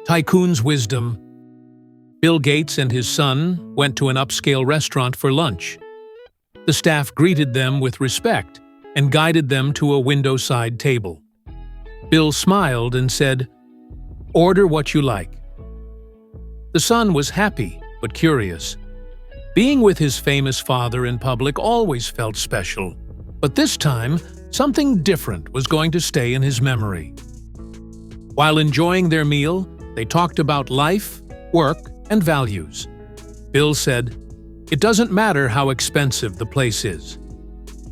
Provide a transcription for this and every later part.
Tycoon's wisdom. Bill Gates and his son went to an upscale restaurant for lunch. The staff greeted them with respect and guided them to a window-side table. Bill smiled and said, "Order what you like." The son was happy but curious. Being with his famous father in public always felt special, but this time something different was going to stay in his memory. While enjoying their meal, they talked about life, work, and values. Bill said, "It doesn't matter how expensive the place is.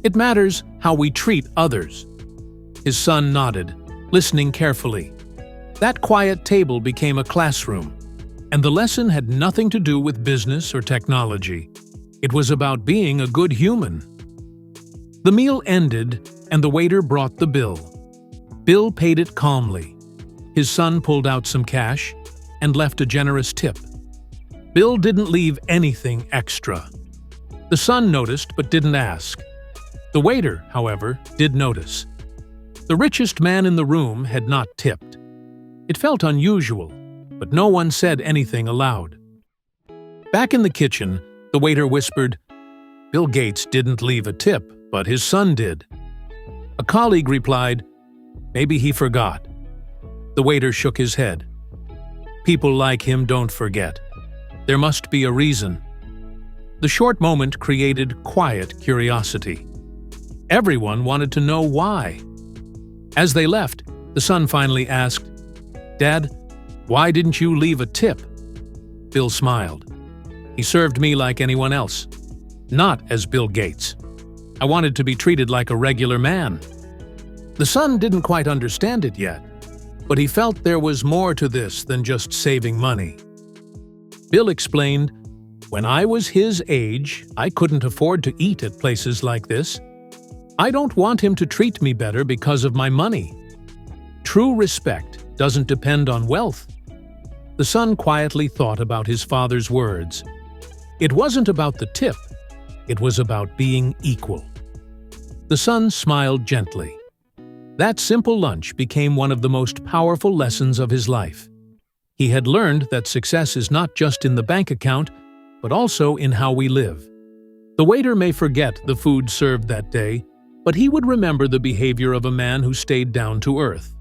It matters how we treat others." His son nodded, listening carefully. That quiet table became a classroom, and the lesson had nothing to do with business or technology. It was about being a good human. The meal ended, and the waiter brought the bill. Bill paid it calmly. His son pulled out some cash and left a generous tip. Bill didn't leave anything extra. The son noticed but didn't ask. The waiter, however, did notice. The richest man in the room had not tipped. It felt unusual, but no one said anything aloud. Back in the kitchen, the waiter whispered, "Bill Gates didn't leave a tip, but his son did." A colleague replied, "Maybe he forgot." The waiter shook his head. "People like him don't forget. There must be a reason." The short moment created quiet curiosity. Everyone wanted to know why. As they left, the son finally asked, "Dad, why didn't you leave a tip?" Bill smiled. "He served me like anyone else, not as Bill Gates. I wanted to be treated like a regular man." The son didn't quite understand it yet, but he felt there was more to this than just saving money. Bill explained, "When I was his age, I couldn't afford to eat at places like this. I don't want him to treat me better because of my money. True respect doesn't depend on wealth." The son quietly thought about his father's words. It wasn't about the tip, it was about being equal. The son smiled gently. That simple lunch became one of the most powerful lessons of his life. He had learned that success is not just in the bank account, but also in how we live. The waiter may forget the food served that day, but he would remember the behavior of a man who stayed down to earth.